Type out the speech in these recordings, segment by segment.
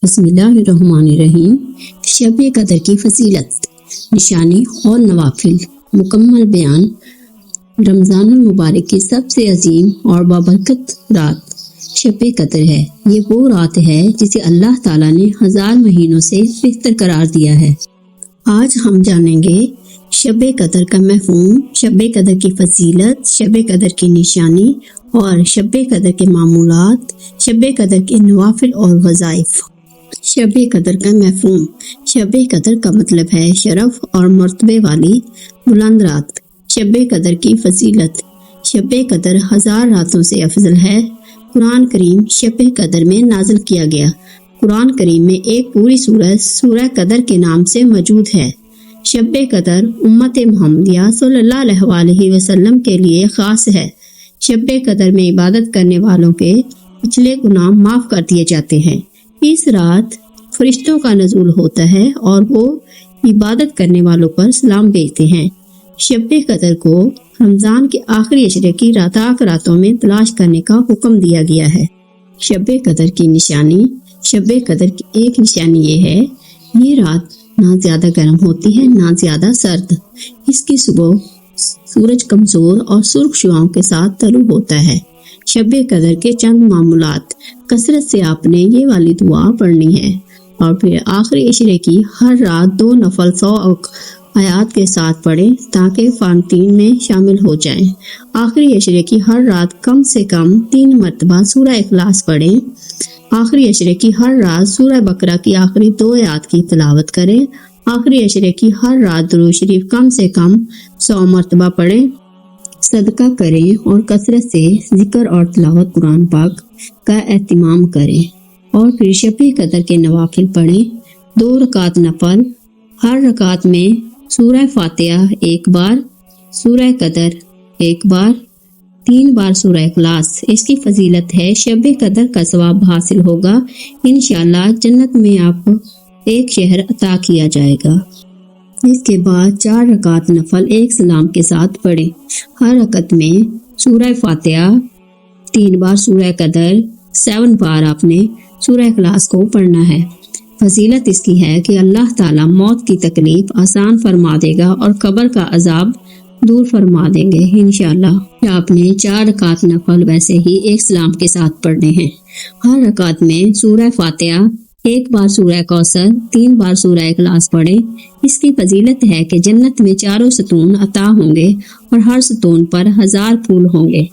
بسم اللہ الرحمن الرحیم۔ شب قدر کی فضیلت، نشانی اور نوافل، مکمل بیان۔ رمضان المبارک کی سب سے عظیم اور بابرکت رات شب قدر ہے۔ یہ وہ رات ہے جسے اللہ تعالیٰ نے 1000 مہینوں سے بہتر قرار دیا ہے۔ آج ہم جانیں گے شب قدر کا مفہوم، شب قدر کی فضیلت، شب قدر کی نشانی اور شب قدر کے معمولات، شب قدر کے نوافل اور وظائف۔ شب قدر کا مفہوم۔ شب قدر کا مطلب ہے شرف اور مرتبے والی بلند رات۔ شب قدر کی فضیلت، شب قدر 1000 راتوں سے افضل ہے۔ قرآن کریم شب قدر میں نازل کیا گیا۔ قرآن کریم میں ایک پوری سورہ سورہ قدر کے نام سے موجود ہے۔ شب قدر امت محمدیہ صلی اللہ علیہ وسلم کے لیے خاص ہے۔ شب قدر میں عبادت کرنے والوں کے پچھلے گناہ معاف کر دیے جاتے ہیں۔ اس رات فرشتوں کا نزول ہوتا ہے اور وہ عبادت کرنے والوں پر سلام بھیجتے ہیں۔ شب قدر کو رمضان کے آخری عشرے کی راتوں میں تلاش کرنے کا حکم دیا گیا ہے۔ شب قدر کی نشانی۔ شب قدر کی ایک نشانی یہ ہے، یہ رات نہ زیادہ گرم ہوتی ہے نہ زیادہ سرد۔ اس کی صبح سورج کمزور اور سرخ شعاؤں کے ساتھ طلوع ہوتا ہے۔ شب قدر کے چند معمولات۔ کثرت سے آپ نے یہ والی دعا پڑھنی ہے اور پھر آخری عشرے کی ہر رات 2 نفل 100 آیات کے ساتھ پڑھیں تاکہ فانتین میں شامل ہو جائیں۔ آخری عشرے کی ہر رات کم سے کم 3 مرتبہ سورہ اخلاص پڑھیں۔ آخری عشرے کی ہر رات سورہ بقرہ کی آخری 2 آیات کی تلاوت کریں۔ آخری عشرے کی ہر رات درود شریف کم سے کم 100 مرتبہ پڑھیں۔ صدقہ کریں اور کثرت سے ذکر اور تلاوت قرآن پاک کا اہتمام کریں، اور پھر شب قدر کے نوافل پڑھیں۔ 2 رکعت نفل، ہر رکعت میں سورہ فاتحہ 1 بار، سورہ قدر 1 بار، 3 بار سورہ اخلاص۔ اس کی فضیلت ہے شب قدر کا ثواب حاصل ہوگا۔ انشاءاللہ جنت میں آپ کو ایک شہر عطا کیا جائے گا۔ اس کے بعد 4 رکعت نفل ایک سلام کے ساتھ پڑھیں۔ ہر رکعت میں سورہ فاتحہ 3 بار، سورہ قدر 7 بار آپ نے سورہ اخلاص کو پڑھنا ہے۔ فضیلت اس کی ہے کہ اللہ تعالیٰ موت کی تکلیف آسان فرما دے گا اور قبر کا عذاب دور فرما دیں گے انشاءاللہ۔ آپ نے 4 رکعت نفل ویسے ہی ایک سلام کے ساتھ پڑھنے ہیں۔ ہر رکعت میں سورہ فاتحہ 1 بار، سورہ کوثر 3 بار سورہ اخلاص پڑھیں۔ اس کی فضیلت ہے کہ جنت میں 4 ستون عطا ہوں گے اور ہر ستون پر 1000 پھول ہوں گے۔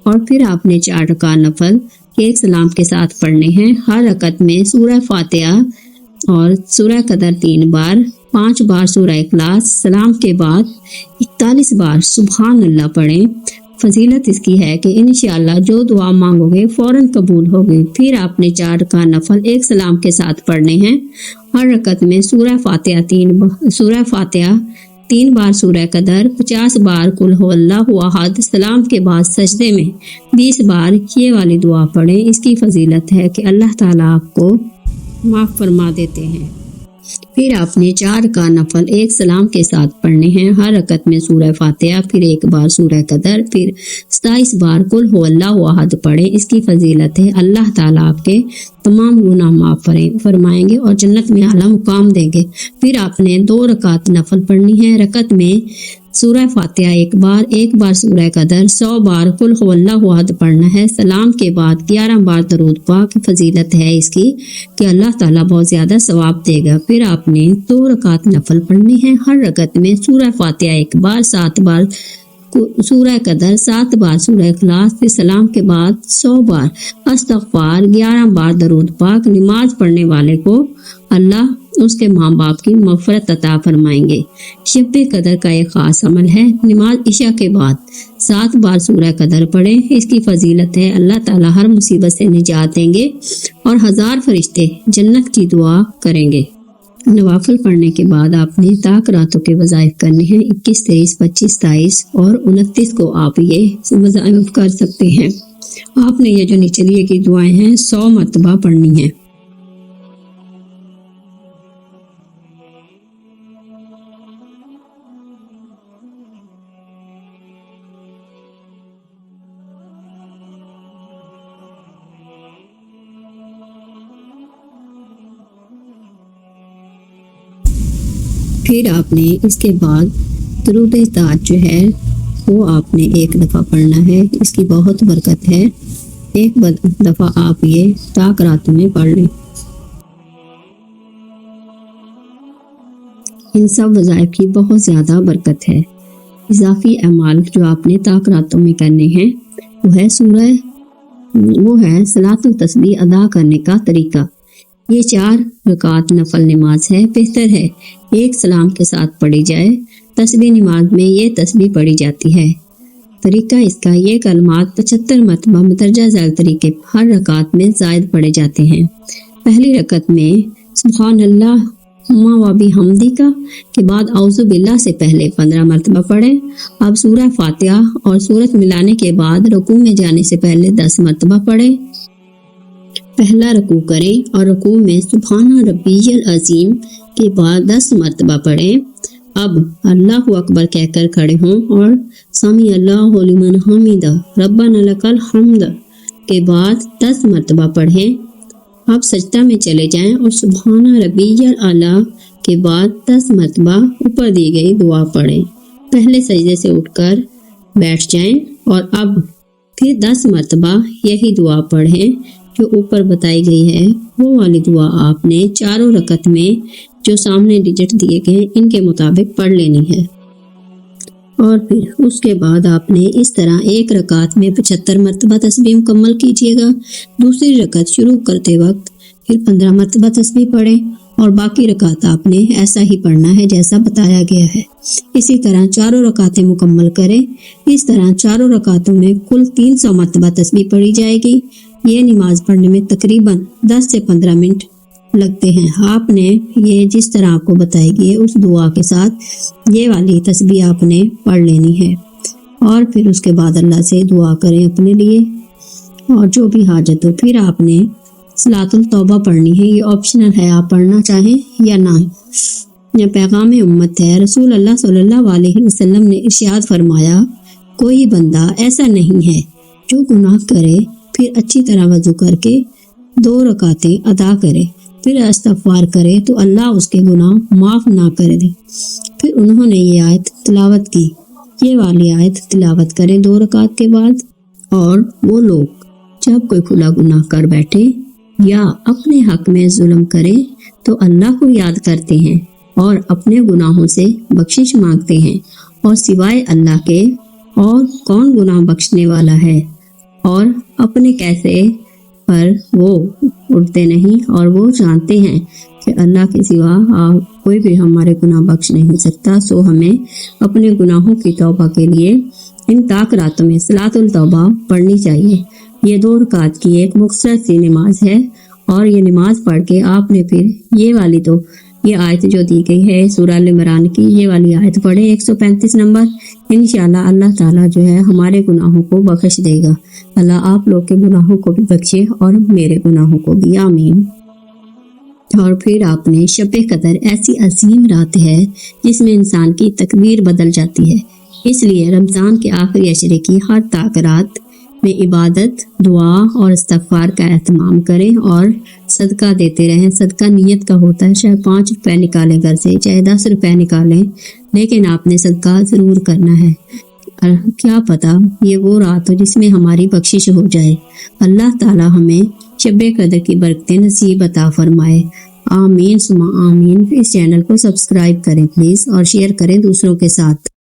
اور پھر آپ نے 4 رکعت نفل ایک سلام کے ساتھ پڑھنے ہیں۔ ہر رکعت میں سورہ فاتحہ اور سورہ قدر 3 بار، 5 بار سورہ اخلاص، سلام کے بعد 41 بار سبحان اللہ پڑھیں۔ فضیلت اس کی ہے کہ انشاءاللہ جو دعا مانگو گے فوراً قبول ہوگی۔ پھر آپ نے 4 رکعت نفل ایک سلام کے ساتھ پڑھنے ہیں۔ ہر رکعت میں سورہ فاتحہ 3 بار، سورہ قدر 50 بار، قل هو اللہ احد، سلام کے بعد سجدے میں 20 بار یہ والی دعا پڑھیں۔ اس کی فضیلت ہے کہ اللہ تعالیٰ آپ کو معاف فرما دیتے ہیں۔ پھر آپ نے 4 رکعت نفل ایک سلام کے ساتھ پڑھنے ہیں۔ ہر رکعت میں سورہ فاتحہ، پھر 1 بار سورہ قدر، پھر 27 بار قل هو اللہ احد پڑھیں۔ اس کی فضیلت ہے اللہ تعالیٰ آپ کے تمام گناہ معاف فرمائیں گے اور جنت میں اعلیٰ مقام دیں گے۔ پھر آپ نے 2 رکعت نفل پڑھنی ہے۔ رکعت میں سورہ فاتحہ 1 بار سورہ قدر 100 بار قل هو اللہ احد پڑھنا ہے۔ سلام کے بعد 11 بار درود پاک۔ فضیلت ہے اس کی کہ اللہ تعالیٰ بہت زیادہ ثواب دے گا۔ پھر آپ نے 2 رکعت نفل پڑھنی ہے۔ ہر رکعت میں سورہ فاتحہ 1 بار، 7 بار سورہ قدر، 7 بار سورہ اخلاص، پھر سلام کے بعد 100 بار استغفار، 11 بار درود پاک۔ نماز پڑھنے والے کو اللہ اس کے ماں باپ کی مغفرت عطا فرمائیں گے۔ شب قدر کا ایک خاص عمل ہے، نماز عشاء کے بعد 7 بار سورہ قدر پڑھیں۔ اس کی فضیلت ہے اللہ تعالیٰ ہر مصیبت سے نجات دیں گے اور 1000 فرشتے جنت کی دعا کریں گے۔ نوافل پڑھنے کے بعد آپ نے طاق راتوں کے وظائف کرنے ہیں۔ 21، 23، 25، 27 اور 29 کو آپ یہ وظائف کر سکتے ہیں۔ آپ نے یہ جو نیچے دیے کی دعائیں ہیں 100 مرتبہ پڑھنی ہیں۔ پھر آپ نے اس کے بعد درود تاج جو ہے وہ آپ نے ایک دفعہ پڑھنا ہے، اس کی بہت برکت ہے، ایک دفعہ آپ یہ طاق راتوں میں پڑھ لیں۔ ان سب وظائف کی بہت زیادہ برکت ہے۔ اضافی اعمال جو آپ نے طاق راتوں میں کرنے ہیں وہ ہے صلاۃ التسبیح ادا کرنے کا طریقہ۔ یہ 4 رکعت نفل نماز ہے، بہتر ہے ایک سلام کے ساتھ پڑھی جائے۔ تسبیح نماز میں یہ تسبیح پڑھی جاتی ہے۔ طریقہ اس کا یہ کلمات 75 مرتبہ مندرجہ ذیل طریقے ہر رکعت میں زائد پڑھے جاتے ہیں۔ پہلی رکعت میں سبحان اللہ و بحمدہ کے بعد اعوذ باللہ سے پہلے 15 مرتبہ پڑھیں۔ اب سورہ فاتحہ اور سورت ملانے کے بعد رکوع میں جانے سے پہلے 10 مرتبہ پڑھیں۔ پہلا رکوع کریں اور رکوع میں سبحان ربی العظیم کے بعد 10 مرتبہ پڑھیں۔ اب اللہ اکبر کہہ کر کھڑے ہوں اور سمیع اللہ لمن حمدہ ربنا لک الحمد کے بعد 10 مرتبہ پڑھیں۔ اب سجدہ میں چلے جائیں اور سبحان ربی الاعلیٰ کے بعد 10 مرتبہ اوپر دی گئی دعا پڑھیں۔ پہلے سجدے سے اٹھ کر بیٹھ جائیں اور اب پھر 10 مرتبہ یہی دعا پڑھیں جو اوپر بتائی گئی ہے۔ وہ والی دعا آپ نے 4 رکعت میں جو سامنے ڈیجٹ دیے گئے ان کے مطابق پڑھ لینی ہے، اور پھر اس کے بعد آپ نے اس طرح ایک رکعت میں 75 مرتبہ تسبیح مکمل کیجیے گا۔ دوسری رکعت شروع کرتے وقت پھر 15 مرتبہ تسبیح پڑھیں اور باقی رکعت آپ نے ایسا ہی پڑھنا ہے جیسا بتایا گیا ہے۔ اسی طرح 4 رکعتیں مکمل کریں۔ اس طرح 4 رکعتوں میں کل 300 مرتبہ تسبیح پڑھی جائے گی۔ یہ نماز پڑھنے میں تقریباً 10 سے 15 منٹ لگتے ہیں۔ آپ نے یہ جس طرح آپ کو بتائی گئی ہے اس دعا کے ساتھ یہ والی تسبیح آپ نے پڑھ لینی ہے، اور پھر اس کے بعد اللہ سے دعا کریں اپنے لیے اور جو بھی حاجت ہو۔ پھر آپ نے صلاۃ التوبہ پڑھنی ہے، یہ آپشنل ہے، آپ پڑھنا چاہیں یا نہ۔ یہ پیغام امت ہے۔ رسول اللہ صلی اللہ علیہ وسلم نے ارشاد فرمایا، کوئی بندہ ایسا نہیں ہے جو گناہ کرے پھر اچھی طرح وضو کر کے 2 رکعتیں ادا کرے پھر استغفار کرے تو اللہ اس کے گناہ معاف نہ کر دے۔ پھر انہوں نے یہ آیت تلاوت کی، یہ والی آیت تلاوت کریں 2 رکعت کے بعد۔ اور وہ لوگ جب کوئی کھلا گناہ کر بیٹھے یا اپنے حق میں ظلم کرے تو اللہ کو یاد کرتے ہیں اور اپنے گناہوں سے بخشش مانگتے ہیں، اور سوائے اللہ کے اور کون گناہ بخشنے والا ہے، اور اپنے کیسے پر وہ اڑتے نہیں، اور وہ جانتے ہیں کہ اللہ کے سوا کوئی بھی ہمارے گناہ بخش نہیں سکتا۔ سو ہمیں اپنے گناہوں کی توبہ کے لیے ان طاق راتوں میں صلاۃ التوبہ پڑھنی چاہیے۔ یہ 2 رکعت کی ایک مختصر سی نماز ہے، اور یہ نماز پڑھ کے آپ نے پھر یہ والی تو یہ آیت جو دی گئی ہے سورہ ال عمران کی، یہ والی آیت پڑھے 135 نمبر۔ انشاءاللہ اللہ تعالیٰ جو ہے ہمارے گناہوں کو بخش دے گا۔ اللہ آپ لوگ کے گناہوں کو بھی بخشے اور میرے گناہوں کو بھی، آمین۔ اور پھر آپ نے شب قدر ایسی عظیم رات ہے جس میں انسان کی تقدیر بدل جاتی ہے، اس لیے رمضان کے آخری عشرے کی ہر طاق رات میں عبادت، دعا اور استغفار کا اہتمام کریں اور صدقہ دیتے رہیں۔ صدقہ نیت کا ہوتا ہے، چاہے 5 روپے نکالیں گھر سے، چاہے 10 روپے نکالیں، لیکن آپ نے صدقہ ضرور کرنا ہے۔ کیا پتا یہ وہ رات ہو جس میں ہماری بخشش ہو جائے۔ اللہ تعالی ہمیں شب قدر کی برکتیں نصیب عطا فرمائے، آمین ثم آمین۔ اس چینل کو سبسکرائب کریں پلیز، اور شیئر کریں دوسروں کے ساتھ۔